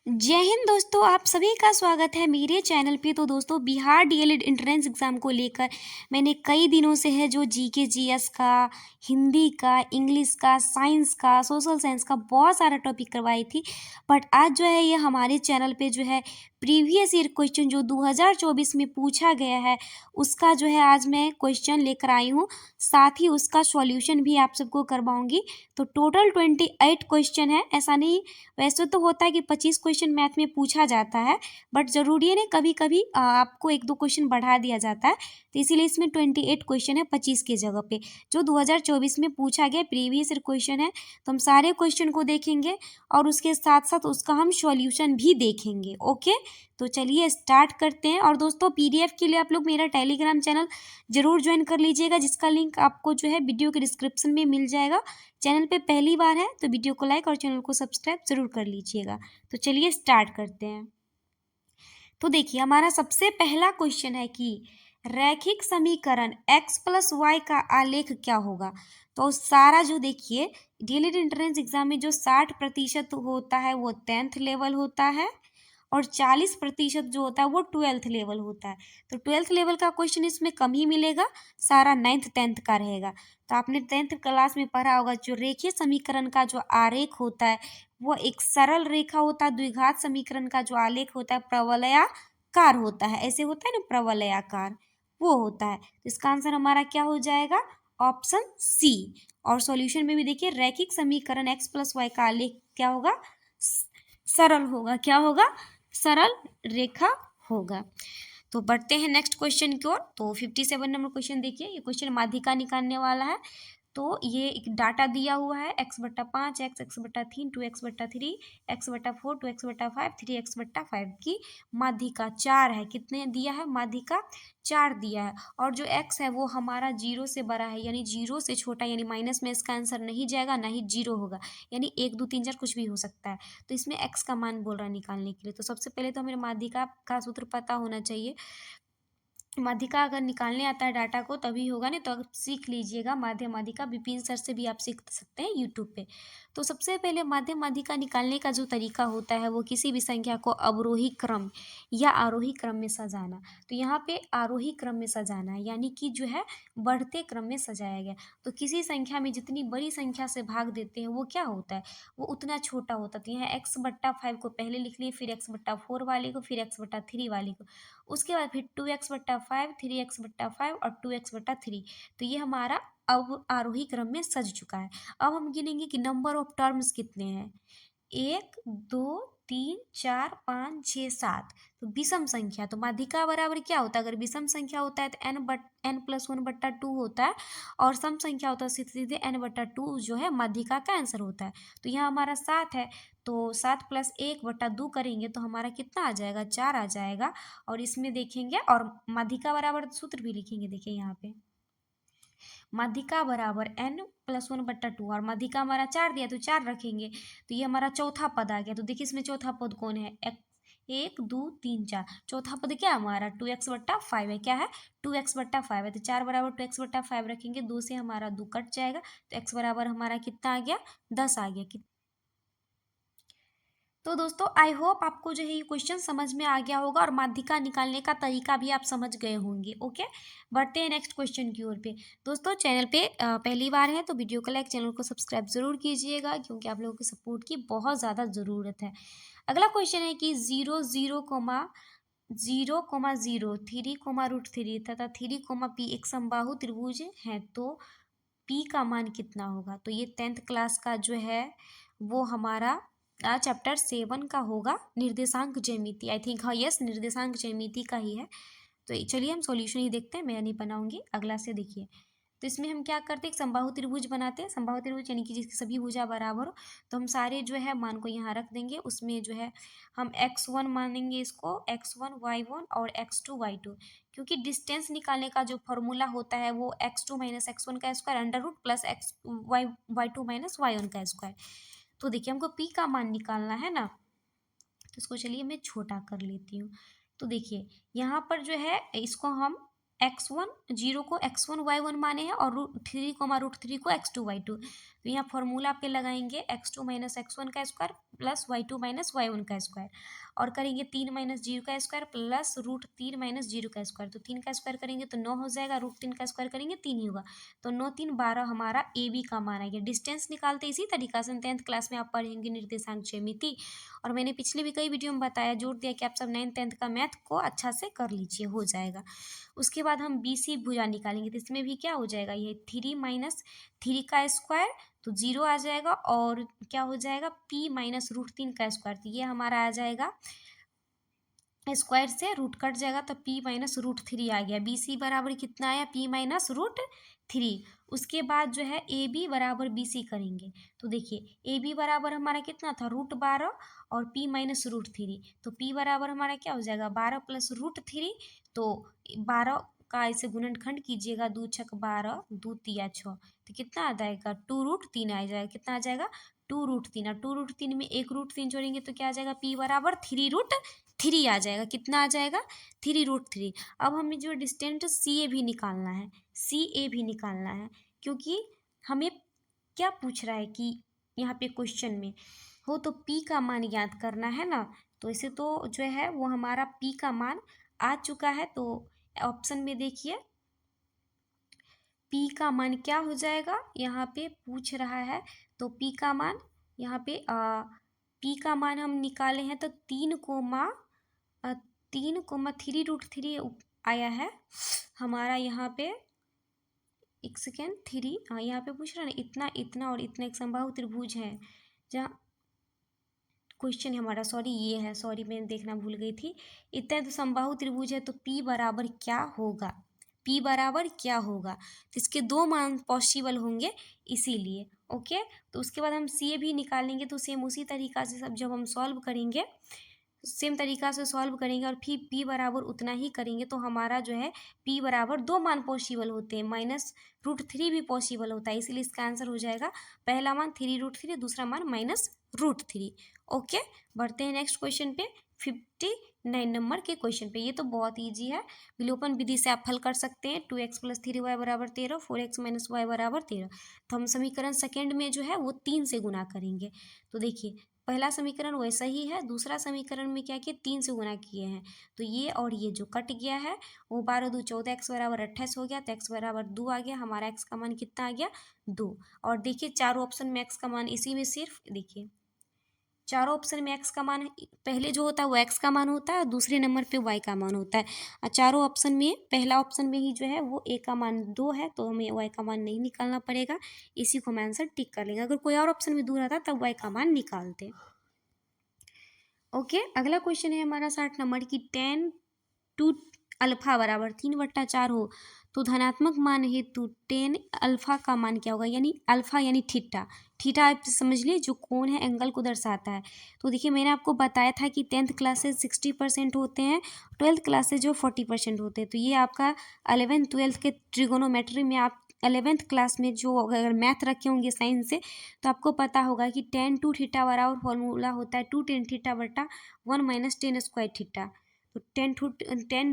जय हिंद दोस्तों, आप सभी का स्वागत है मेरे चैनल पे। तो दोस्तों, बिहार डीएलएड एंट्रेंस एग्ज़ाम को लेकर मैंने कई दिनों से है जो जीके जीएस का, हिंदी का, इंग्लिश का, साइंस का, सोशल साइंस का बहुत सारा टॉपिक करवाई थी। बट आज जो है ये हमारे चैनल पे जो है प्रीवियस ईयर क्वेश्चन जो 2024 में पूछा गया है उसका जो है आज मैं क्वेश्चन लेकर आई हूँ। साथ ही उसका सॉल्यूशन भी आप सबको करवाऊँगी। तो टोटल 28 क्वेश्चन है। ऐसा नहीं, वैसे तो होता है कि 25 क्वेश्चन मैथ में पूछा जाता है, बट ज़रूरी है ना, कभी कभी आपको एक दो क्वेश्चन बढ़ा दिया जाता है। तो इसीलिए इसमें 28 क्वेश्चन है 25 के जगह पे, जो 2024 में पूछा गया प्रीवियस ईयर क्वेश्चन है। तो हम सारे क्वेश्चन को देखेंगे और उसके साथ साथ उसका हम सॉल्यूशन भी देखेंगे। ओके, तो चलिए स्टार्ट करते हैं। और दोस्तों, पीडीएफ के लिए आप लोग मेरा टेलीग्राम चैनल जरूर ज्वाइन कर लीजिएगा, जिसका लिंक आपको जो है वीडियो के डिस्क्रिप्शन में मिल जाएगा। चैनल पे पहली बार है तो वीडियो को लाइक और चैनल को सब्सक्राइब जरूर कर लीजिएगा। तो चलिए स्टार्ट करते हैं। तो देखिए, हमारा सबसे पहला क्वेश्चन है कि रैखिक समीकरण x प्लस वाई का आलेख क्या होगा। तो सारा जो देखिए डीएलएड एंट्रेंस एग्जाम में जो 60% होता है वो 10th लेवल होता है और 40% जो होता है वो 12th लेवल होता है। तो 12th लेवल का क्वेश्चन इसमें कम ही मिलेगा, सारा 9th 10th का रहेगा। तो आपने 10th क्लास में पढ़ा होगा, जो रेखीय समीकरण का जो आरेख होता है वो एक सरल रेखा होता है। द्विघात समीकरण का जो आलेख होता है प्रवलयाकार होता है, ऐसे होता है ना, प्रवलयाकार वो होता है। तो इसका आंसर हमारा क्या हो जाएगा, ऑप्शन सी। और सॉल्यूशन में भी देखिए, रैखिक समीकरण एक्स प्लस वाई का आलेख क्या होगा, सरल होगा। क्या होगा, सरल रेखा होगा। तो बढ़ते हैं नेक्स्ट क्वेश्चन की ओर। तो 57 नंबर क्वेश्चन देखिए, ये क्वेश्चन माध्यिका निकालने वाला है। तो ये एक डाटा दिया हुआ है, x/5, x/3, 2x/3, x/4, 2x/5, 3x/5 की माध्यिका 4 है। कितने दिया है, माध्यिका 4 दिया है। और जो x है वो हमारा 0 से बड़ा है, यानी 0 से छोटा, यानी माइनस में इसका आंसर नहीं जाएगा, ना ही 0 होगा, यानी 1 2 3 4 कुछ भी हो सकता है। तो इसमें x का मान बोल रहा है निकालने के लिए। तो सबसे पहले तो हमें माध्यिका का सूत्र पता होना चाहिए। माध्यिका अगर निकालने आता है डाटा को तभी होगा, नहीं तो आप सीख लीजिएगा। माध्य माध्यिका विपिन सर से भी आप सीख सकते हैं यूट्यूब पे। तो सबसे पहले माध्य माध्यिका निकालने का जो तरीका होता है वो किसी भी संख्या को अवरोही क्रम या आरोही क्रम में सजाना। तो यहाँ पे आरोही क्रम में सजाना है, यानी कि जो है बढ़ते क्रम में सजाया गया। तो किसी संख्या में जितनी बड़ी संख्या से भाग देते हैं वो क्या होता है, वो उतना छोटा होता है। तो यहाँ x/5 को पहले लिख लिए, फिर x/4 वाले को, फिर x/3 वाले को, उसके बाद फिर 2x/5, 3x/5 और 2x/3। तो ये हमारा अब आरोही क्रम में सज चुका है। अब हम गिनेंगे कि नंबर ऑफ टर्म्स कितने हैं, 1 2 3 4 5 6 7। तो विषम संख्या, तो माध्यिका बराबर क्या होता है, अगर विषम संख्या होता है तो n+1/2 होता है, और सम संख्या होता है सीधे सीधे n/2 जो है माध्यिका का आंसर होता है। तो यहाँ हमारा 7 है, तो 7 + 1/2 करेंगे तो हमारा कितना आ जाएगा, 4 आ जाएगा। और इसमें देखेंगे और माध्यिका बराबर सूत्र भी लिखेंगे। देखिए यहाँ पे माध्यिका बराबर n+1/2, और माध्यिका हमारा 4 दिया तो 4 रखेंगे। तो ये हमारा चौथा पद आ गया। तो देखिए इसमें चौथा पद कौन है, 1 2 3 4। चौथा पद क्या हमारा 2x/5 है। क्या है, 2x/5 है। तो 4 बराबर 2x/5 रखेंगे, 2 से हमारा 2 कट जाएगा, तो x बराबर हमारा कितना आ गया, 10 आ गया। तो दोस्तों, आई होप आपको जो है ये क्वेश्चन समझ में आ गया होगा और माध्यिका निकालने का तरीका भी आप समझ गए होंगे। ओके, बढ़ते हैं नेक्स्ट क्वेश्चन की ओर पे। दोस्तों, चैनल पे पहली बार है तो वीडियो को लाइक, चैनल को सब्सक्राइब जरूर कीजिएगा, क्योंकि आप लोगों की सपोर्ट की बहुत ज़्यादा ज़रूरत है। अगला क्वेश्चन है कि 0 0 0 3 √3 तथा 3 P एक समबाहु त्रिभुज है, तो P का मान कितना होगा। तो ये 10th क्लास का जो है वो हमारा चैप्टर 7 का होगा, निर्देशांक ज्यामिति। आई थिंक, हाँ यस, निर्देशांक ज्यामिति का ही है। तो चलिए हम सॉल्यूशन ही देखते हैं, मैं नहीं बनाऊंगी। अगला से देखिए, तो इसमें हम क्या करते हैं, एक समबाहु त्रिभुज बनाते हैं। समबाहु त्रिभुज यानी कि जिसकी सभी भुजा बराबर हो। तो हम सारे जो है मान को यहाँ रख देंगे। उसमें जो है हम x1 मानेंगे, इसको x1 y1 और x2 y2, क्योंकि डिस्टेंस निकालने का जो फॉर्मूला होता है वो x2 - x1 का square √ plus x y2 - y1 का स्क्वायर। तो देखिए हमको p का मान निकालना है ना, तो इसको चलिए मैं छोटा कर लेती हूँ। तो देखिए यहाँ पर जो है इसको हम x1 जीरो को x1 y1 माने हैं और √3 को x2 y2। तो यहाँ फॉर्मूला पे लगाएंगे x2 माइनस x1 का square plus y2 minus y1 का स्क्वायर, और करेंगे 3 माइनस जीरो का स्क्वायर प्लस √3 माइनस जीरो का स्क्वायर। तो 3 का स्क्वायर करेंगे तो 9 हो जाएगा, √3 का स्क्वायर करेंगे 3 ही होगा। तो 9 3 12 हमारा ए बी का मान आ गया। डिस्टेंस निकालते इसी तरीका से 10th क्लास में आप पढ़ेंगे निर्देशांक ज्यामिति, और मैंने पिछले भी कई वीडियो में बताया, जोड़ दिया कि आप सब 9th 10th का मैथ को अच्छा से कर लीजिए, हो जाएगा। उसके बाद हम बी सी भुजा निकालेंगे, तो इसमें भी क्या हो जाएगा, ये 3 माइनस 3 का स्क्वायर तो 0 आ जाएगा, और क्या हो जाएगा p माइनस √3 का स्क्वायर, तो ये हमारा आ जाएगा स्क्वायर से रूट कट जाएगा तो p माइनस √3 आ गया। बी सी बराबर कितना आया, p माइनस √3। उसके बाद जो है ए बी बराबर बी सी करेंगे, तो देखिए ए बी बराबर हमारा कितना था, √12 और p माइनस √3, तो p बराबर हमारा क्या हो जाएगा 12 प्लस √3। तो 12 का ऐसे गुणनखंड कीजिएगा, 2 छक 12 2 तिया 6, तो कितना आ जाएगा 2√3 आ जाएगा। कितना आ जाएगा 2√3, और 2√3 में एक √3 जोड़ेंगे तो क्या आ जाएगा p बराबर 3√3 आ जाएगा। कितना आ जाएगा 3√3। अब हमें जो डिस्टेंस सी ए भी निकालना है, सी ए भी निकालना है, क्योंकि हमें क्या पूछ रहा है कि यहाँ पे क्वेश्चन में हो तो p का मान याद करना है ना। तो इसे तो जो है वो हमारा p का मान आ चुका है, तो ऑप्शन में देखिए p का मान क्या हो जाएगा, यहाँ पे पूछ रहा है। तो p का मान यहाँ पे p का मान हम निकाले हैं तो 3,3 आया है हमारा। यहाँ पे एक सेकेंड 3, हाँ यहाँ पे पूछ रहा है ना इतना इतना और इतना, एक समबाहु त्रिभुज है जहाँ क्वेश्चन है हमारा, सॉरी ये है, सॉरी मैं देखना भूल गई थी। इतना तो समबाहु त्रिभुज है, तो p बराबर क्या होगा, p बराबर क्या होगा, तो इसके दो मान पॉसिबल होंगे इसीलिए। ओके, तो उसके बाद हम सी ए भी निकालेंगे, तो सेम उसी तरीका से सब जब हम सॉल्व करेंगे, सेम तरीका से सॉल्व करेंगे और फिर p बराबर उतना ही करेंगे, तो हमारा जो है p बराबर दो मान पॉसिबल होते हैं, माइनस √3 भी पॉसिबल होता है, इसीलिए इसका आंसर हो जाएगा पहला मान 3√3, दूसरा मान माइनस √3। ओके, बढ़ते हैं नेक्स्ट क्वेश्चन पे, 59 नंबर के क्वेश्चन पे। ये तो बहुत ईजी है, विलोपन विधि से आप हल कर सकते हैं। 2x + 3y बराबर 13, 4x - y बराबर 13। तो हम समीकरण सेकेंड में जो है वो 3 से गुना करेंगे। तो देखिए पहला समीकरण वैसा ही है, दूसरा समीकरण में क्या किया 3 से गुना किए हैं, तो ये और ये जो कट गया है वो 12 2 14, x बराबर 28 हो गया, तो x बराबर 2 आ गया। हमारा x का मान कितना आ गया 2। और देखिए चारों ऑप्शन में x का मान, इसी में सिर्फ देखिए चारों ऑप्शन में x का मान पहले जो होता है वो x का मान होता है और दूसरे नंबर पे y का मान होता है। और चारों ऑप्शन में पहला ऑप्शन में ही जो है वो a का मान 2 है, तो हमें y का मान नहीं निकालना पड़ेगा, इसी को हम आंसर टिक कर लेंगे। अगर कोई और ऑप्शन में 2 रहता तब y का मान निकालते। ओके, अगला क्वेश्चन है हमारा 60 नंबर की 10 टू अल्फा बराबर 3/4 हो तो धनात्मक मान हेतु 10 अल्फा का मान क्या होगा, यानी अल्फा यानी थीटा। थीटा आप समझ लिए जो कोण है, एंगल को दर्शाता है। तो देखिए मैंने आपको बताया था कि 10th क्लासेज 60% होते हैं, 12th क्लासेज जो 40% होते हैं। तो ये आपका 11th 12th के ट्रिगोनोमेट्री में आप 11th क्लास में जो अगर मैथ रखे होंगे साइंस से, तो आपको पता होगा कि 10 टू थीटा बराबर फॉर्मूला होता है 2 tan थीटा बटा 1 माइनस 10 स्क्वायर थीटा। तो 10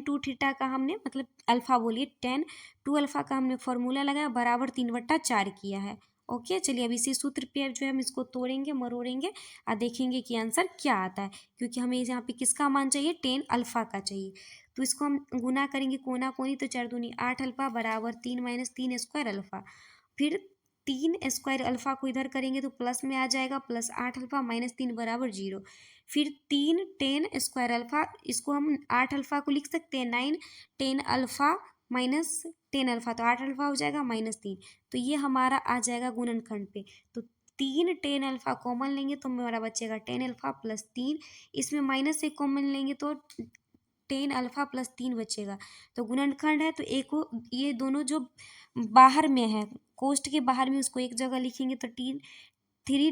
टू थीटा का हमने मतलब अल्फा बोलिए 10 टू अल्फा का हमने फॉर्मूला लगाया बराबर 3/4 किया है। ओके, चलिए अब इसी सूत्र पे जो है हम इसको तोड़ेंगे मरोड़ेंगे और देखेंगे कि आंसर क्या आता है, क्योंकि हमें यहाँ पे किसका मान चाहिए 10 अल्फा का चाहिए। तो इसको हम गुना करेंगे कोना कोनी, तो 4 दूनी 8 अल्फा बराबर 3 माइनस 3 स्क्वायर अल्फा। फिर 3 स्क्वायर अल्फा को इधर करेंगे तो प्लस में आ जाएगा, प्लस 8 अल्फा माइनस 3 बराबर 0। फिर 3 10 स्क्वायर अल्फा, इसको हम 8 अल्फा को लिख सकते हैं 9 10 अल्फा माइनस 10 अल्फा, तो 8 अल्फा हो जाएगा माइनस 3। तो ये हमारा आ जाएगा गुणनखंड पे। तो 3 10 अल्फा कॉमन लेंगे तो हमारा बचेगा 10 अल्फा प्लस 3, इसमें माइनस एक कॉमन लेंगे तो 10 अल्फा प्लस 3 बचेगा। तो गुणनखंड है तो एक ये दोनों जो बाहर में है, कोष्ठ के बाहर में, उसको एक जगह लिखेंगे तो 3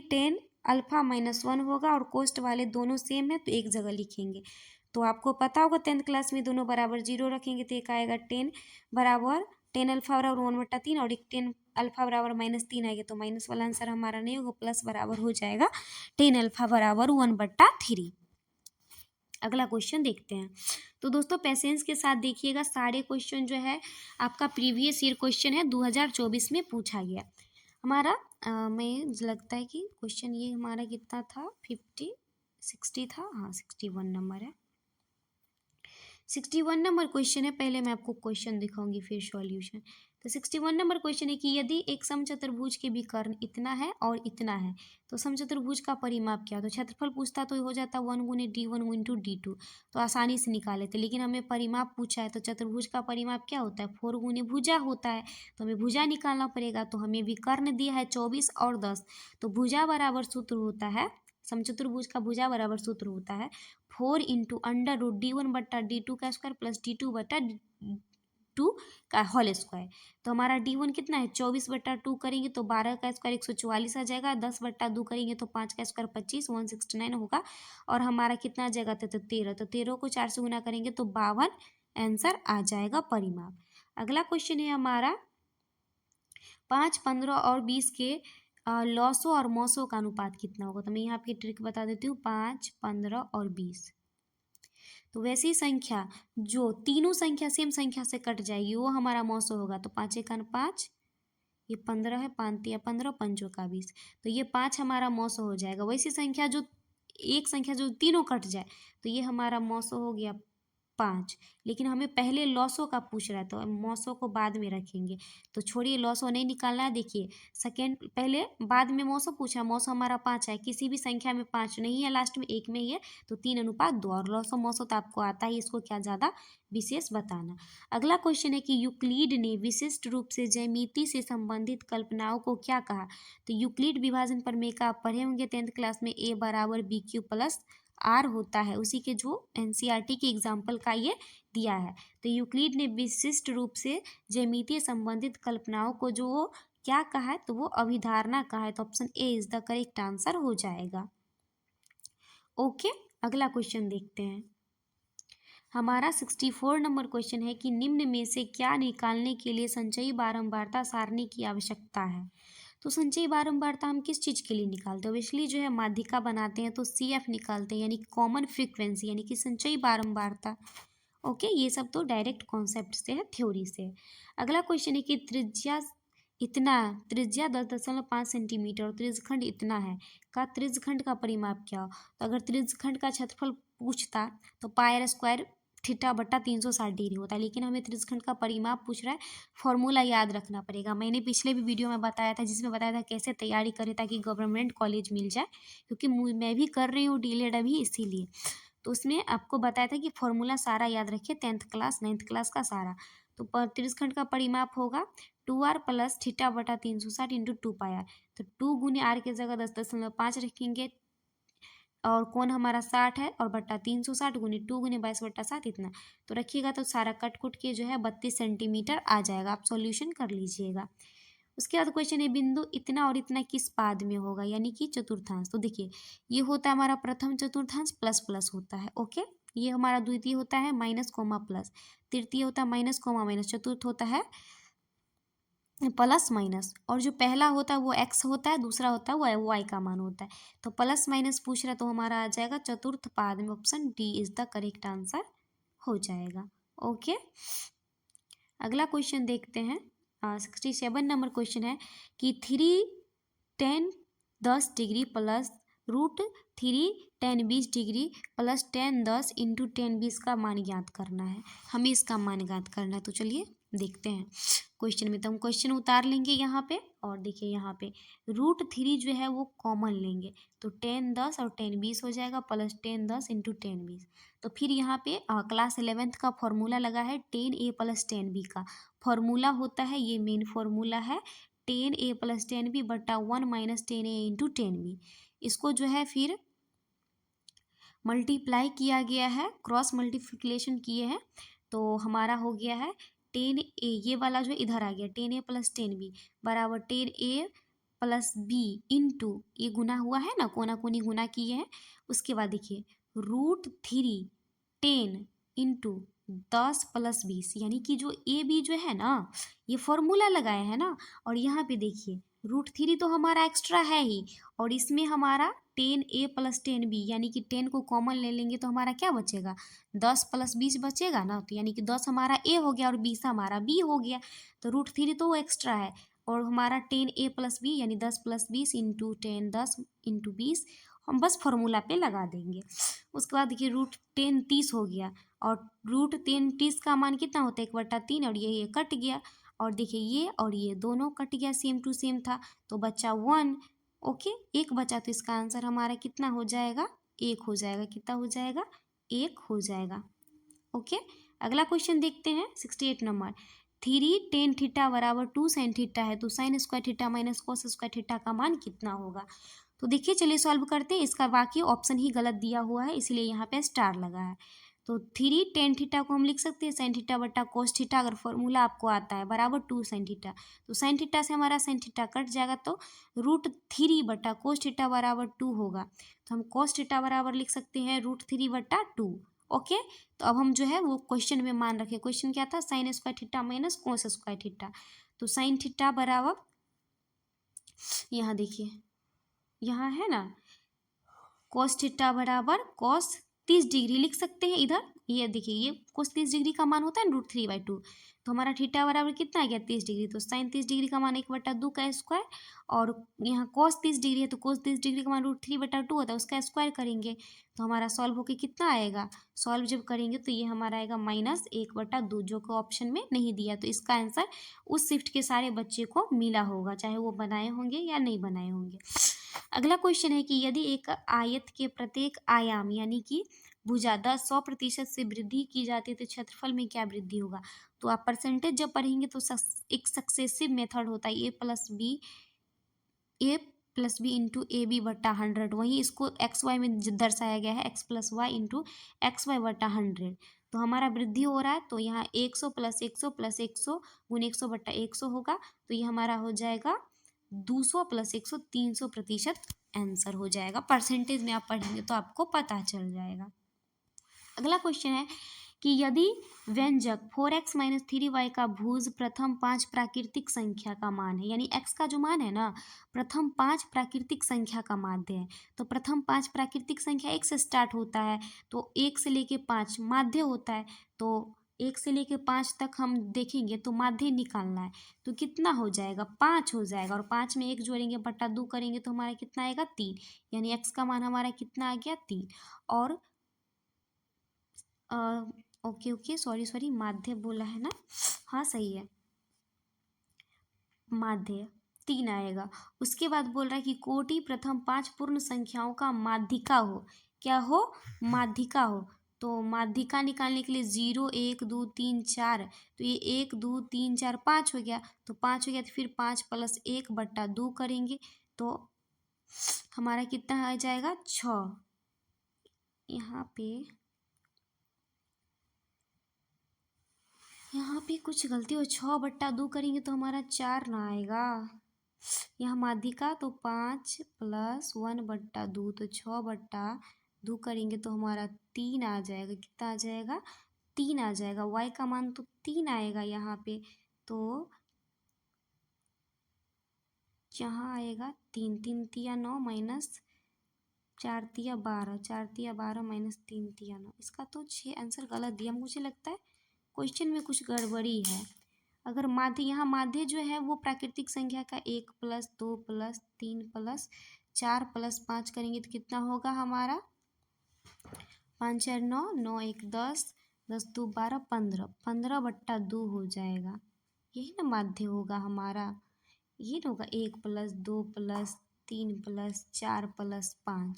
10 अल्फा माइनस 1 होगा, और कोष्ठ वाले दोनों सेम है तो एक जगह लिखेंगे। तो आपको पता होगा 10th क्लास में दोनों बराबर 0 रखेंगे तो एक आएगा 10 बराबर 10 अल्फा बराबर 1/3, और एक 10 अल्फा बराबर -3 आएगा। तो माइनस वाला आंसर हमारा नहीं होगा, प्लस बराबर हो जाएगा 10 अल्फा बराबर 1/3। अगला क्वेश्चन देखते हैं। तो दोस्तों पेशेंस के साथ देखिएगा, सारे क्वेश्चन जो है आपका प्रीवियस ईयर क्वेश्चन है, 2024 में पूछा गया हमारा। मैं लगता है कि क्वेश्चन ये हमारा कितना था, 60 था, हाँ 61 नंबर है। 61 नंबर क्वेश्चन है। पहले मैं आपको क्वेश्चन दिखाऊंगी फिर सॉल्यूशन। तो 61 नंबर क्वेश्चन है कि यदि एक समचतुर्भुज के विकर्ण इतना है और इतना है तो समचतुर्भुज का परिमाप क्या। तो क्षेत्रफल पूछता तो हो जाता 1 × D1 × D2, तो आसानी से निकाले थे। लेकिन हमें परिमाप पूछा है तो चतुर्भुज का परिमाप क्या होता है, 4 × भुजा होता है। तो हमें भुजा निकालना पड़ेगा। तो हमें विकर्ण दिया है 24 और 10, तो भुजा बराबर सूत्र होता है, समचतुर्भुज का भुजा बराबर सूत्र होता है 4 × अंडर रूट D1/D2 का स्क्वायर प्लस D2/2 का होल स्क्वायर। तो हमारा D1 कितना है, 24/2 करेंगे तो 12 का स्क्वायर 144 आ जाएगा। 10/2 करेंगे तो 5 का स्क्वायर 25, 169 होगा। और हमारा कितना आ जाएगा, तो 13। तो 13 को 4 से गुना करेंगे तो 52 आंसर आ जाएगा परिमाप। अगला क्वेश्चन है हमारा 5, 15 और 20 के लॉसो और मौसो का अनुपात कितना होगा। तो मैं यहाँ आपकी ट्रिक बता देती हूँ, 5, 15 और 20। तो वैसी संख्या जो तीनों संख्या सेम संख्या से कट जाएगी वो हमारा मौसो होगा। तो 5 × 5, ये 15 है, 5 × 15, 5 का 20, तो ये 5 हमारा मौसो हो जाएगा। वैसी संख्या जो एक संख्या जो तीनों कट जाए तो ये हमारा मौसो हो गया 5। लेकिन हमें पहले लॉसो का पूछ रहा है तो मौसो को बाद में रखेंगे। तो छोड़िए, लॉसो नहीं निकालना है। देखिए सेकेंड पहले बाद में मौसो पूछा, मौसो हमारा 5 है, किसी भी संख्या में 5 नहीं है, लास्ट में 1 में ही है, तो 3:2। और लॉसो मौसो तो आपको आता ही, इसको क्या ज़्यादा विशेष बताना। अगला क्वेश्चन है कि यूक्लिड ने विशिष्ट रूप से ज्यामिति से संबंधित कल्पनाओं को क्या कहा। तो यूक्लिड विभाजन प्रमेय का आप पढ़े होंगे 10th क्लास में, A = BQ + R होता है, उसी के जो NCERT के एग्जाम्पल का ये दिया है। तो यूक्लिड ने विशिष्ट रूप से ज्यामितीय संबंधित कल्पनाओं को जो वो क्या कहा है, तो वो अभिधारणा कहा है। तो option A is the correct answer हो जाएगा। ओके, अगला क्वेश्चन देखते हैं। हमारा 64 नंबर क्वेश्चन है कि निम्न में से क्या निकालने के लिए संचयी बारंबारता सारणी की आवश्यकता है। तो संचयी बारंबारता हम किस चीज़ के लिए निकालते हैं, ऑब्वियसली जो है माध्यिका बनाते हैं तो CF निकालते हैं, यानी कॉमन फ्रीक्वेंसी, यानी कि संचयी बारंबारता। ओके, ये सब तो डायरेक्ट कॉन्सेप्ट से है, थ्योरी से है। अगला क्वेश्चन है कि त्रिज्या 10.5 सेंटीमीटर और त्रिज्यखंड इतना है का त्रिज्यखंड का परिमाप क्या हो। तो अगर त्रिज्यखंड का क्षेत्रफल पूछता तो πr² θ/360 होता है, लेकिन हमें त्रिज्यखंड का परिमाप पूछ रहा है। फॉर्मूला याद रखना पड़ेगा, मैंने पिछले भी वीडियो में बताया था, जिसमें बताया था कैसे तैयारी करें ताकि गवर्नमेंट कॉलेज मिल जाए, क्योंकि मैं भी कर रही हूँ डीएलएड अभी, इसीलिए। तो उसमें आपको बताया था कि फॉर्मूला सारा याद रखिए, 10th क्लास 9th क्लास का सारा। तो त्रिज्यखंड का परिमाप होगा 2r + θ/360 × 2πr। तो 2 × r की जगह 10.5 रखेंगे, और कोण हमारा 60 है, और बट्टा 360 × 2 × 22/7 इतना। तो रखिएगा तो सारा कट कुट के जो है 32 सेंटीमीटर आ जाएगा। आप सॉल्यूशन कर लीजिएगा। उसके बाद क्वेश्चन है बिंदु इतना और इतना किस पाद में होगा, यानी कि चतुर्थांश। तो देखिए ये होता है हमारा प्रथम चतुर्थांश, प्लस प्लस होता है। ओके, ये हमारा द्वितीय होता है माइनस कोमा प्लस, तृतीय होता है माइनस कोमा माइनस, चतुर्थ होता है प्लस माइनस, और जो पहला होता है वो x होता है, दूसरा होता है वो y का मान होता है। तो प्लस माइनस पूछ रहा है तो हमारा आ जाएगा चतुर्थ पाद में, option D is the correct answer हो जाएगा। ओके, अगला क्वेश्चन देखते हैं। 67 नंबर क्वेश्चन है कि 3 10 10 डिग्री प्लस √3 10 20 डिग्री प्लस 10 10 × 10 20 का मान ज्ञात करना है। हमें इसका मान ज्ञात करना है, तो चलिए देखते हैं क्वेश्चन में। तो हम क्वेश्चन उतार लेंगे यहाँ पे, और देखिए यहाँ पे √3 जो है वो कॉमन लेंगे, तो 10 10 और 10 20 हो जाएगा, प्लस 10 10 × 10 20। तो फिर यहाँ पे क्लास 11th का फॉर्मूला लगा है 10a + 10b का। फॉर्मूला होता है, ये मेन फॉर्मूला है 10a + 10b बटा 1 - 10a × 10b। इसको जो है फिर मल्टीप्लाई किया गया है, क्रॉस मल्टीप्लिकेशन किए हैं, तो हमारा हो गया है 10a, ये वाला जो इधर आ गया 10a + 10b बराबर 10a + b इंटू, ये गुना हुआ है ना, कोना कोनी गुना किए हैं। उसके बाद देखिए √3 10 इंटू 10 + 20, यानी कि जो ए बी जो है ना, ये फॉर्मूला लगाए हैं ना, और यहाँ पे देखिए √3 तो हमारा एक्स्ट्रा है ही, और इसमें हमारा 10a + 10b यानी कि 10 को कॉमन ले लेंगे तो हमारा क्या बचेगा, 10 + 20 बचेगा ना। तो यानी कि 10 हमारा a हो गया और 20 हमारा b हो गया। तो √3 तो वो एक्स्ट्रा है, और हमारा 10a + b यानी 10 + 20 × 10, 10 × 20 हम बस फॉर्मूला पे लगा देंगे। उसके बाद देखिए √10 30 हो गया, और √10 30 का मान कितना होता है, 1/3, और ये कट गया, और देखिए ये और ये दोनों कट गया, सेम टू सेम था, तो बचा 1। ओके, एक बचा, तो इसका आंसर हमारा कितना हो जाएगा, 1 हो जाएगा। कितना हो जाएगा, 1 हो जाएगा। ओके, अगला क्वेश्चन देखते हैं 68 नंबर। 3 tan थीटा बराबर 2 sin थीटा है, तो sin square theta minus cos square theta का मान कितना होगा। तो देखिए चलिए सॉल्व करते हैं। इसका बाकी ऑप्शन ही गलत दिया हुआ है, इसलिए यहाँ पे स्टार लगा है। तो 3 tan थीटा को हम लिख सकते हैं sin थीटा बटा cos थीटा, अगर फॉर्मूला आपको आता है, बराबर 2 sin थीटा। तो sin थीटा से हमारा sin थीटा कट जाएगा, तो √3 बटा cos थीटा बराबर 2 होगा। तो हम cos थीटा बराबर लिख सकते हैं √3 बटा 2। ओके, तो अब हम जो है वो क्वेश्चन में मान रखे। क्वेश्चन क्या था, sin square theta minus cos square theta. तो sin थीटा बराबर, यहाँ देखिए, यहाँ है ना, cos थीटा बराबर cos 30 डिग्री लिख सकते हैं इधर। ये देखिए, ये cos 30 डिग्री का मान होता है √3/2। तो हमारा थीटा बराबर कितना आ गया, 30 डिग्री। तो sin 30 डिग्री का मान 1/2 का स्क्वायर, और यहाँ cos 30 डिग्री है, तो cos 30 डिग्री का मान √3/2 होता है, उसका स्क्वायर करेंगे। तो हमारा सॉल्व होकर कितना आएगा, सॉल्व जब करेंगे तो ये हमारा आएगा -1/2, जो कि ऑप्शन में नहीं दिया। तो इसका आंसर उस शिफ्ट के सारे बच्चे को मिला होगा, चाहे वो बनाए होंगे या नहीं बनाए होंगे। अगला क्वेश्चन है कि यदि एक आयत के प्रत्येक आयाम यानी कि भुजा 100% से वृद्धि की जाती है, तो क्षेत्रफल में क्या वृद्धि होगा। तो आप परसेंटेज जब पढ़ेंगे तो एक सक्सेसिव मेथड होता है, a+b इंटू ab/100। वहीं इसको XY में दर्शाया गया है, x+y इंटू XY बटा 100। तो हमारा वृद्धि हो रहा है, तो यहाँ 100 + 100 + 100 गुण 100/100 होगा। तो ये हमारा हो जाएगा 200 + 100 300% आंसर हो जाएगा। परसेंटेज में आप पढ़ेंगे तो आपको पता चल जाएगा। अगला क्वेश्चन है कि यदि व्यंजक 4x - 3y का भुज प्रथम 5 प्राकृतिक संख्या का मान है, यानी x का जो मान है ना, प्रथम 5 प्राकृतिक संख्या का माध्य है। तो प्रथम 5 प्राकृतिक संख्या 1 से स्टार्ट होता है, तो 1 से लेके 5 माध्य होता है। तो 1 से लेके 5 तक हम देखेंगे तो माध्य निकालना है, तो कितना हो जाएगा, 5 हो जाएगा। और 5 में 1 जोड़ेंगे बटा 2 करेंगे तो हमारा कितना आएगा, 3। यानी x का मान हमारा कितना आ गया, 3। और ओके ओके, सॉरी माध्य बोला है ना, हाँ सही है, माध्य 3 आएगा। उसके बाद बोल रहा है कि कोटि प्रथम 5 पूर्ण संख्याओं का माध्यिका हो। क्या हो, माध्यिका हो। तो माध्यिका निकालने के लिए 0 1 2 3 4, तो ये 1 2 3 4 5 हो गया। तो 5 हो गया, तो फिर 5 + 1/2 करेंगे तो हमारा कितना आ जाएगा, 6। यहाँ पे कुछ गलती हो, 6/2 करेंगे तो हमारा 4 ना आएगा। यहाँ माध्यिका, तो 5 + 1/2, तो 6/2 करेंगे तो हमारा 3 आ जाएगा। कितना आ जाएगा, 3 आ जाएगा। y का मान तो 3 आएगा यहाँ पे, तो यहाँ आएगा 3, 3 तिया 9 माइनस 4 तिया 12, 4 तिया 12 माइनस 3 तिया 9। इसका तो 6 आंसर गलत दिया, मुझे लगता है क्वेश्चन में कुछ गड़बड़ी है। अगर माध्य, यहाँ माध्य जो है वो प्राकृतिक संख्या का 1 + 2 + 3 + 4 + 5 करेंगे तो कितना होगा हमारा, 5 4 9, 9 1 10, 10 2 12, 15, 15/2 हो जाएगा। यही ना माध्य होगा हमारा, ये ना होगा 1 + 2 + 3 + 4 + 5।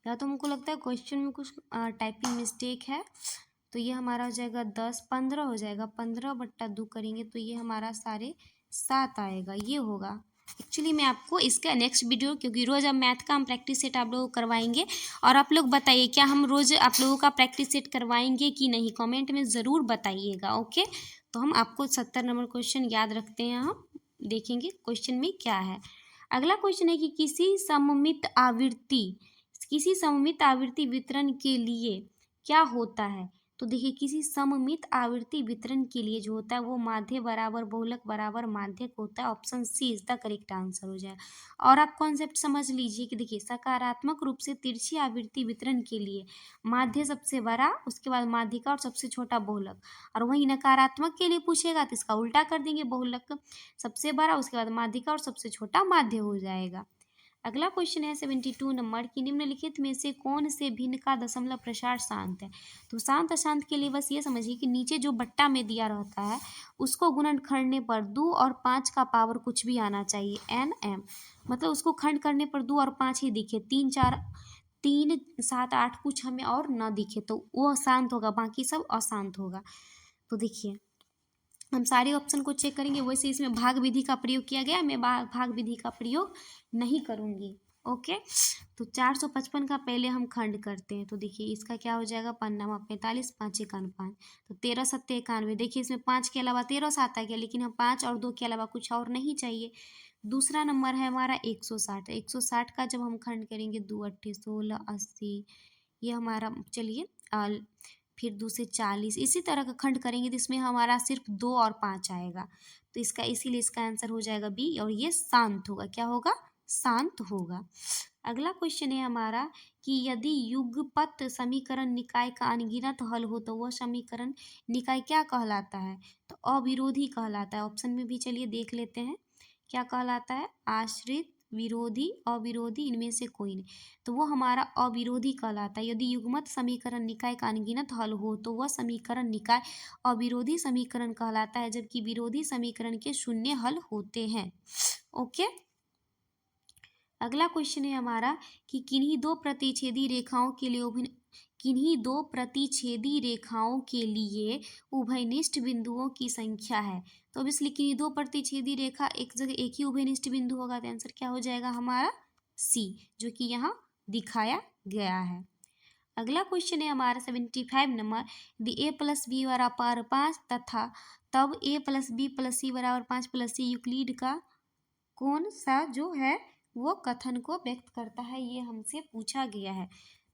या तो हमको लगता है क्वेश्चन में कुछ टाइपिंग मिस्टेक है। तो ये हमारा हो जाएगा 10, 15 हो जाएगा। 15/2 करेंगे तो ये हमारा सारे 7 आएगा, ये होगा। एक्चुअली मैं आपको इसका नेक्स्ट वीडियो, क्योंकि रोज़ अब मैथ का हम प्रैक्टिस सेट आप लोगों को करवाएंगे, और आप लोग बताइए क्या हम रोज़ आप लोगों का प्रैक्टिस सेट करवाएंगे कि नहीं, कमेंट में ज़रूर बताइएगा। ओके, तो हम आपको 70 नंबर क्वेश्चन याद रखते हैं, हम देखेंगे क्वेश्चन में क्या है। अगला क्वेश्चन है कि किसी सममित आवृत्ति वितरण के लिए क्या होता है। तो देखिए किसी सममित आवृत्ति वितरण के लिए जो होता है वो माध्य बराबर बहुलक बराबर माध्यक होता है। Option C is the correct answer हो जाए। और आप कॉन्सेप्ट समझ लीजिए कि देखिए सकारात्मक रूप से तिरछी आवृत्ति वितरण के लिए माध्य सबसे बड़ा, उसके बाद माध्यिका और सबसे छोटा बहुलक। और वहीं नकारात्मक के लिए पूछेगा तो इसका उल्टा कर देंगे, बहुलक सबसे बड़ा, उसके बाद माध्यिका और सबसे छोटा माध्य हो जाएगा। अगला क्वेश्चन है 72 नंबर की, निम्नलिखित में से कौन से भिन्न का दशमलव प्रसार शांत है। तो शांत अशांत के लिए बस ये समझिए कि नीचे जो बट्टा में दिया रहता है उसको गुणन करने पर 2 और 5 का पावर कुछ भी आना चाहिए, एन एम, मतलब उसको खंड करने पर 2 और 5 ही दिखे, 3 4 3 7 8 कुछ हमें और ना दिखे तो वो शांत होगा, बाकी सब अशांत होगा। तो देखिए हम सारे ऑप्शन को चेक करेंगे। वैसे इसमें भाग विधि का प्रयोग किया गया, मैं भाग विधि का प्रयोग नहीं करूँगी। ओके, तो 455 का पहले हम खंड करते हैं। तो देखिए इसका क्या हो जाएगा, पन्नामा 45, 5 एकान 5, तो 13 सत्ते 91। देखिए इसमें 5 के अलावा 13 आता है क्या, लेकिन हम 5 और 2 के अलावा कुछ और नहीं चाहिए। दूसरा नंबर है हमारा 160। 160 का जब हम खंड करेंगे 2 अट्ठे 16 80, ये हमारा चलिए फिर 2 से 40, इसी तरह का खंड करेंगे तो इसमें हमारा सिर्फ 2 और 5 आएगा। तो इसका इसीलिए इसका आंसर हो जाएगा बी, और ये शांत होगा। क्या होगा, शांत होगा। अगला क्वेश्चन है हमारा कि यदि युगपत समीकरण निकाय का अनगिनत हल हो तो वह समीकरण निकाय क्या कहलाता है। तो अविरोधी कहलाता है। ऑप्शन में भी चलिए देख लेते हैं क्या कहलाता है, आश्रित, विरोधी, अविरोधी, इनमें से कोई नहीं। तो वो हमारा अविरोधी कहलाता है। यदि युग्मत समीकरण निकाय का अनगिनत हल हो तो वह समीकरण निकाय अविरोधी समीकरण कहलाता है, जबकि विरोधी समीकरण के शून्य हल होते हैं। ओके, अगला क्वेश्चन है हमारा कि किन्हीं दो प्रतिच्छेदी रेखाओं के लिए उभयनिष्ठ बिंदुओं की संख्या है। तो अब इसलिए किन्हीं दो प्रतिच्छेदी रेखा एक जगह एक ही उभयनिष्ठ बिंदु होगा, तो आंसर क्या हो जाएगा हमारा सी, जो कि यहाँ दिखाया गया है। अगला क्वेश्चन है हमारा 75 नंबर, यदि a प्लस बी बराबर 5 तथा तब a प्लस बी प्लस सी बराबर 5 प्लस सी यूक्लिड का कौन सा जो है वो कथन को व्यक्त करता है, ये हमसे पूछा गया है।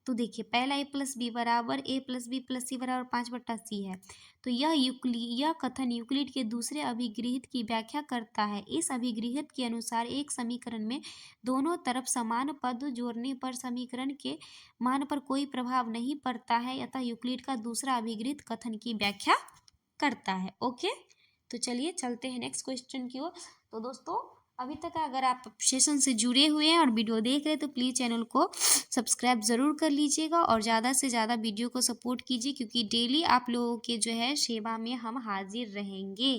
तो देखिए पहला a प्लस बी बराबर a प्लस बी प्लस सी बराबर 5/c है। तो यह कथन यूक्लिड के दूसरे अभिगृहित की व्याख्या करता है। इस अभिगृहित के अनुसार एक समीकरण में दोनों तरफ समान पद जोड़ने पर समीकरण के मान पर कोई प्रभाव नहीं पड़ता है, अतः यूक्लिड का दूसरा अभिगृहित कथन की व्याख्या करता है। ओके, तो चलिए चलते हैं नेक्स्ट क्वेश्चन की ओर। तो दोस्तों अभी तक अगर आप सेशन से जुड़े हुए हैं और वीडियो देख रहे हैं तो प्लीज़ चैनल को सब्सक्राइब ज़रूर कर लीजिएगा और ज़्यादा से ज़्यादा वीडियो को सपोर्ट कीजिए, क्योंकि डेली आप लोगों के जो है सेवा में हम हाजिर रहेंगे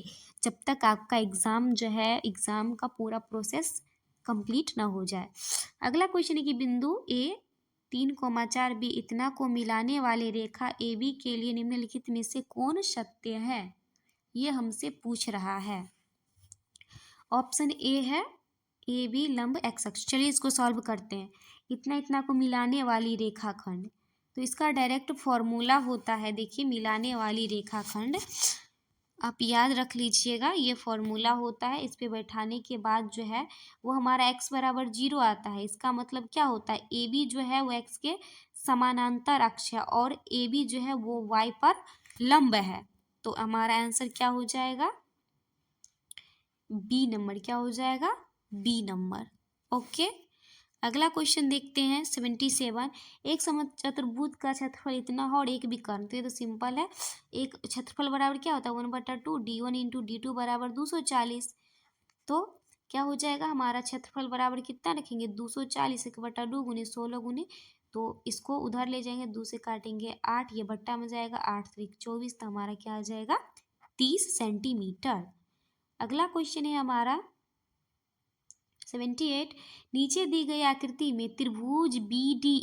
जब तक आपका एग्ज़ाम का पूरा प्रोसेस कंप्लीट ना हो जाए। अगला क्वेश्चन है कि बिंदु ए 3,4 बी इतना को मिलाने वाले रेखा ए बी के लिए निम्नलिखित में से कौन सत्य है, ये हमसे पूछ रहा है। ऑप्शन ए है ए बी लंब एक्स अक्ष। चलिए इसको सॉल्व करते हैं। इतना इतना को मिलाने वाली रेखाखंड, तो इसका डायरेक्ट फॉर्मूला होता है, देखिए मिलाने वाली रेखाखंड आप याद रख लीजिएगा, ये फॉर्मूला होता है। इस पे बैठाने के बाद जो है वो हमारा x बराबर 0 आता है। इसका मतलब क्या होता है, ए बी जो है वो x के समानांतर अक्ष है और ए बी जो है वो y पर लंब है। तो हमारा आंसर क्या हो जाएगा, बी नंबर। क्या हो जाएगा, बी नंबर। ओके, अगला क्वेश्चन देखते हैं 77। एक समचतुर्भुज का क्षेत्रफल इतना हो और एक विकर्ण, तो ये तो सिंपल है। एक क्षेत्रफल बराबर क्या होता है 1/2 d1 इंटू d2 बराबर 240। तो क्या हो जाएगा हमारा क्षेत्रफल बराबर कितना रखेंगे 240, 1/2 गुने 16 गुने, तो इसको उधर ले जाएंगे, 2 से काटेंगे 8, ये भट्टा में जाएगा, 8 3 24, तो हमारा क्या आ जाएगा 30 सेंटीमीटर। अगला क्वेश्चन है हमारा 78। नीचे दी गई आकृति में त्रिभुज बी डी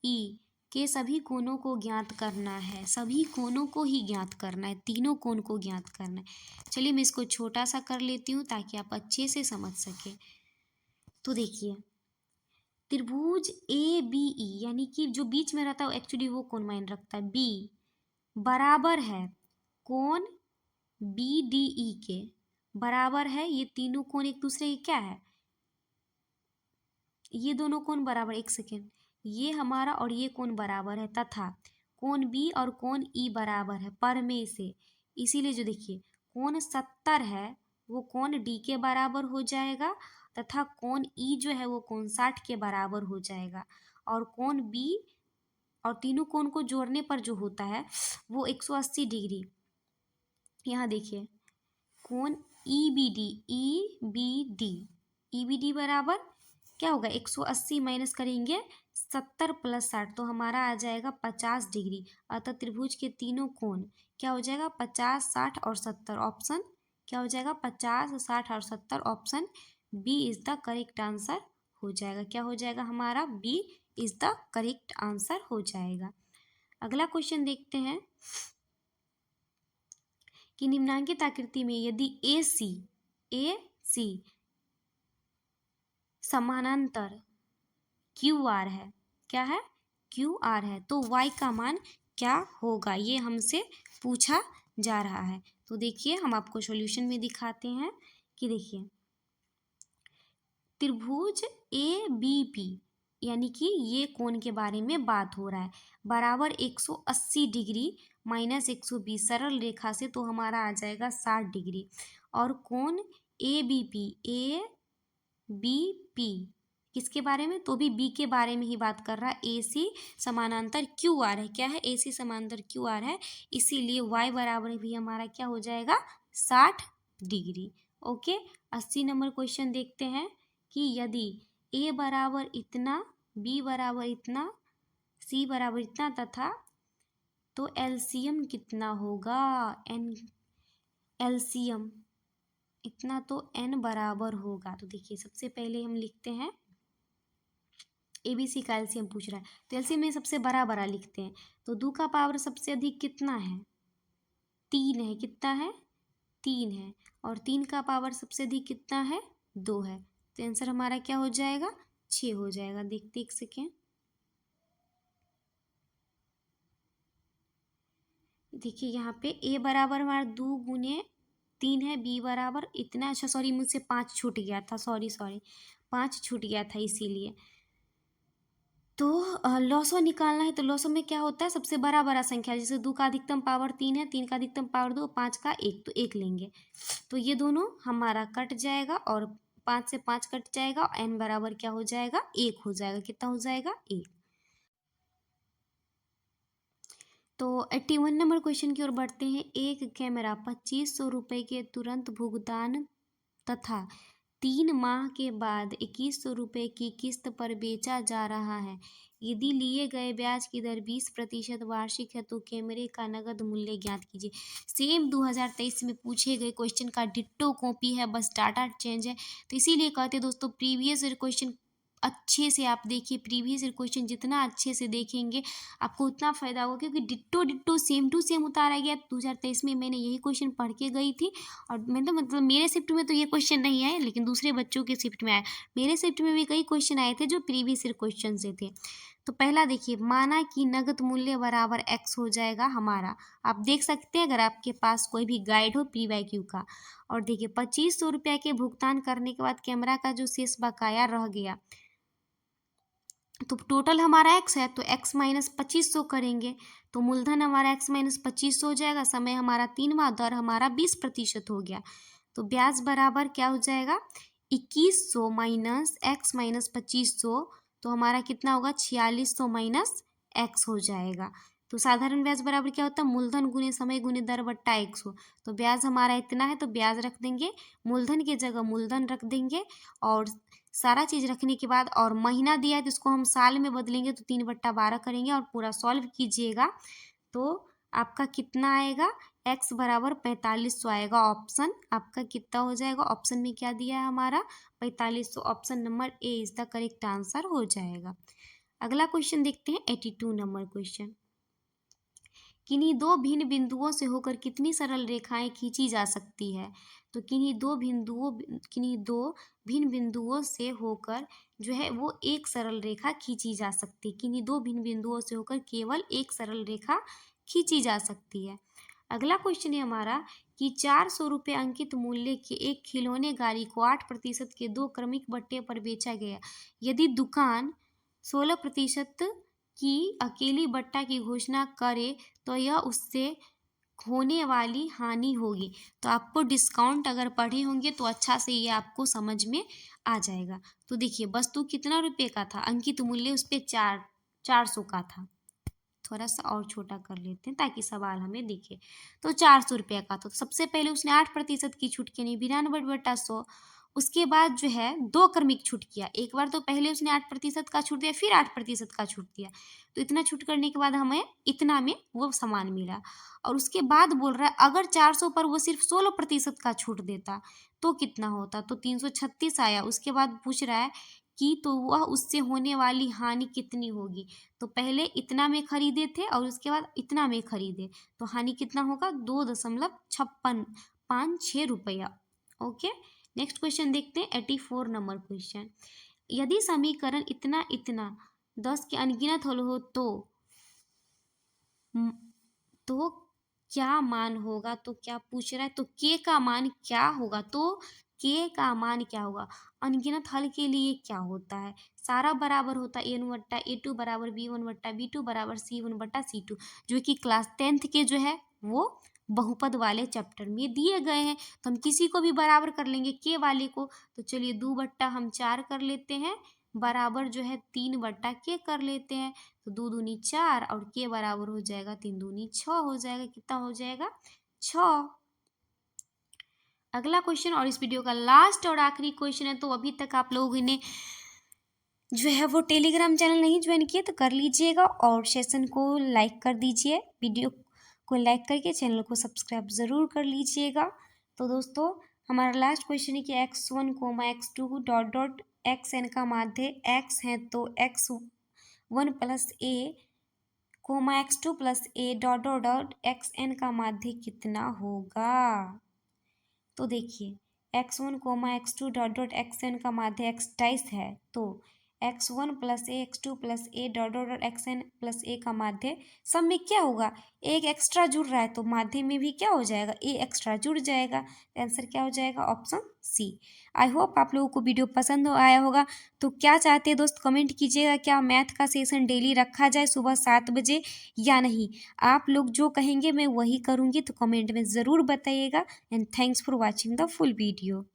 ई के सभी कोणों को ज्ञात करना है। सभी कोणों को ही ज्ञात करना है, तीनों कोण को ज्ञात करना है। चलिए मैं इसको छोटा सा कर लेती हूँ ताकि आप अच्छे से समझ सकें। तो देखिए त्रिभुज ए बी ई यानी कि जो बीच में रहता है एक्चुअली वो कोण मायने रखता है, बी बराबर है कोण बी डी ई के बराबर है। ये तीनों कोण एक दूसरे के क्या है, ये दोनों कोण बराबर, एक सेकेंड, ये हमारा और ये कोण बराबर है, तथा कोण बी और कोण ई बराबर है पर में से, इसीलिए जो देखिए कोण 70 है वो कोण डी के बराबर हो जाएगा, तथा कोण ई जो है वो कोण 60 के बराबर हो जाएगा। और कोण बी और तीनों कोण को जोड़ने पर जो होता है वो 180 डिग्री। यहाँ देखिए कोण ई बी डी बराबर क्या होगा, 180 माइनस करेंगे 70 प्लस 60 तो हमारा आ जाएगा 50 डिग्री। अतः त्रिभुज के तीनों कोण क्या हो जाएगा, 50, 60 और 70। ऑप्शन क्या हो जाएगा, 50, 60 और 70। Option B is the correct answer हो जाएगा। क्या हो जाएगा हमारा, B is the correct answer हो जाएगा। अगला क्वेश्चन देखते हैं कि निम्नांकित आकृति में यदि ए सी समानांतर क्यू आर है, क्या है, क्यू आर है, तो y का मान क्या होगा, ये हमसे पूछा जा रहा है। तो देखिए हम आपको सॉल्यूशन में दिखाते हैं कि देखिए त्रिभुज ए बी पी यानी कि ये कोण के बारे में बात हो रहा है, बराबर 180 डिग्री माइनस 120 सरल रेखा से तो हमारा आ जाएगा 60 डिग्री। और कोण ए बी पी किसके बारे में, तो भी बी के बारे में ही बात कर रहा है। ए सी समानांतर क्यू आर है, क्या है, ए सी समानांतर क्यू आर है, इसीलिए y बराबर भी हमारा क्या हो जाएगा, 60 डिग्री। ओके, 80 नंबर क्वेश्चन देखते हैं कि यदि a बराबर इतना, b बराबर इतना, c बराबर इतना तथा तो एलसीएम कितना होगा, एलसीएम इतना तो n बराबर होगा। तो देखिए सबसे पहले हम लिखते हैं ABC का एलसीएम पूछ रहा है, तो एलसीएम में सबसे बड़ा बड़ा लिखते हैं। तो 2 का पावर सबसे अधिक कितना है, 3 है, कितना है, 3 है। और 3 का पावर सबसे अधिक कितना है, 2 है। तो आंसर हमारा क्या हो जाएगा, 6 हो जाएगा। देखते एक सेकेंड, देखिए यहाँ पे a बराबर हमारा 2 गुने 3 है, b बराबर इतना, अच्छा सॉरी मुझसे 5 छूट गया था, सॉरी 5 छूट गया था इसीलिए। तो लॉसो निकालना है, तो लॉसो में क्या होता है, सबसे बड़ा बड़ा संख्या, जैसे 2 का अधिकतम पावर 3 है, 3 का अधिकतम पावर 2, 5 का 1, तो 1 लेंगे। तो ये दोनों हमारा कट जाएगा और 5 से 5 कट जाएगा और n बराबर क्या हो जाएगा, 1 हो जाएगा। कितना हो जाएगा, 1। तो 81 नंबर क्वेश्चन की ओर बढ़ते हैं। एक कैमरा 2500 रुपये के तुरंत भुगतान तथा 3 माह के बाद 2100 रुपये की किस्त पर बेचा जा रहा है। यदि लिए गए ब्याज की दर 20% वार्षिक है तो कैमरे का नगद मूल्य ज्ञात कीजिए। सेम 2023 में पूछे गए क्वेश्चन का डिट्टो कॉपी है, बस डाटा चेंज है। तो इसीलिए कहते दोस्तों प्रीवियस क्वेश्चन अच्छे से आप देखिए, प्रीवियस क्वेश्चन जितना अच्छे से देखेंगे आपको उतना फ़ायदा होगा, क्योंकि ditto ditto same to same उतारा गया। 2023 में मैंने यही क्वेश्चन पढ़ के गई थी और मैं तो मतलब मेरे शिफ्ट में तो ये क्वेश्चन नहीं आए, लेकिन दूसरे बच्चों के शिफ्ट में आए। मेरे शिफ्ट में भी कई क्वेश्चन आए थे जो प्रीवियस क्वेश्चन से थे। तो पहला देखिए, माना कि नगद मूल्य बराबर x हो जाएगा हमारा। आप देख सकते हैं अगर आपके पास कोई भी गाइड हो PYQ का। और देखिए 2500 रुपया के भुगतान करने के बाद कैमरा का जो शेष बकाया रह गया, तो टोटल हमारा x है तो x माइनस 2500 करेंगे, तो मूलधन हमारा x माइनस 2500 हो जाएगा। समय हमारा 3 माह, दर हमारा 20% हो गया। तो ब्याज बराबर क्या हो जाएगा, 2100 माइनस x माइनस 2500, तो हमारा कितना होगा, 4600 माइनस x हो जाएगा। तो साधारण ब्याज बराबर क्या होता है, मूलधन गुने समय गुने दर बट्टा 100। तो ब्याज हमारा इतना है तो ब्याज रख देंगे, मूलधन की जगह मूलधन रख देंगे और सारा चीज़ रखने के बाद, और महीना दिया है तो इसको हम साल में बदलेंगे तो 3/12 करेंगे और पूरा सॉल्व कीजिएगा तो आपका कितना आएगा, x बराबर 4500 आएगा। ऑप्शन आपका कितना हो जाएगा, ऑप्शन में क्या दिया है हमारा 4500। Option number A is the correct answer हो जाएगा। अगला क्वेश्चन देखते हैं 82 नंबर क्वेश्चन। किन्हीं दो भिन्न बिंदुओं से होकर कितनी सरल रेखाएं खींची जा सकती है। तो किन्हीं दो भिन्न बिंदुओं से होकर जो है वो एक सरल रेखा खींची जा सकती है। किन्हीं दो भिन्न बिंदुओं से होकर केवल एक सरल रेखा खींची जा सकती है। अगला क्वेश्चन है हमारा कि 400 रुपये अंकित मूल्य के एक खिलौने गाड़ी को 8% के 2 क्रमिक बट्टे पर बेचा गया। यदि दुकान 16% की अकेली बट्टा की घोषणा करे तो यह उससे होने वाली हानि होगी। तो आपको डिस्काउंट अगर पढ़े होंगे तो अच्छा से ये आपको समझ में आ जाएगा। तो देखिए वस्तु कितना रुपए का था, अंकित मूल्य उस पे 400 का था। थोड़ा सा और छोटा कर लेते हैं ताकि सवाल हमें दिखे। तो 400 रुपये का था। तो सबसे पहले उसने 8% की छूट की, यानी 92/100। उसके बाद जो है 2 क्रमिक छूट किया। एक बार तो पहले उसने 8% का छूट दिया, फिर 8% का छूट दिया। तो इतना छूट करने के बाद हमें इतना में वो सामान मिला। और उसके बाद बोल रहा है अगर 400 पर वो सिर्फ 16% का छूट देता तो कितना होता। तो 336 आया। उसके बाद पूछ रहा है कि तो वह उससे होने वाली हानि कितनी होगी। तो पहले इतना में खरीदे थे और उसके बाद इतना में खरीदे, तो हानि कितना होगा, 2.56 रुपया। ओके, नेक्स्ट क्वेश्चन देखते हैं 84 नंबर क्वेश्चन। यदि समीकरण इतना इतना 10 के अनगिनत हल हो म, तो क्या मान होगा। तो क्या पूछ रहा है, तो के का मान क्या होगा। तो के का मान क्या होगा। अनगिनत हल के लिए क्या होता है, सारा बराबर होता है A1/A2 बराबर B1/B2 बराबर C1/C2, जो कि क्लास 10th के जो है वो बहुपद वाले चैप्टर में दिए गए हैं। तो हम किसी को भी बराबर कर लेंगे के वाले को। तो चलिए 2/4 कर लेते हैं, बराबर जो है 3/के कर लेते हैं। तो 2 दूनी 4 और के बराबर हो जाएगा 3 दूनी 6 हो जाएगा। कितना हो जाएगा, 6। अगला क्वेश्चन और इस वीडियो का लास्ट और आखिरी क्वेश्चन है। तो अभी तक आप लोगों ने जो है वो टेलीग्राम चैनल नहीं ज्वाइन किया तो कर लीजिएगा और सेशन को लाइक कर दीजिए, वीडियो को लाइक करके चैनल को सब्सक्राइब ज़रूर कर लीजिएगा। तो दोस्तों हमारा लास्ट क्वेश्चन है कि x1, x2 dot dot xn का माध्य x है तो x1 plus a x2 plus a dot dot dot xn का माध्य कितना होगा। तो देखिए x1 x2 dot dot xn का माध्य x22 है। तो x1 plus a x2 plus a dot dot dot xn plus a का माध्य सब में क्या होगा, एक एक्स्ट्रा जुड़ रहा है तो माध्य में भी क्या हो जाएगा, ए एक्स्ट्रा जुड़ जाएगा। तो आंसर क्या हो जाएगा, ऑप्शन सी। आई होप आप लोगों को वीडियो पसंद आया होगा। तो क्या चाहते हैं दोस्त, कमेंट कीजिएगा, क्या मैथ का सेशन डेली रखा जाए सुबह 7 बजे या नहीं। आप लोग जो कहेंगे मैं वही करूँगी, तो कमेंट में ज़रूर बताइएगा। And thanks for watching the full video.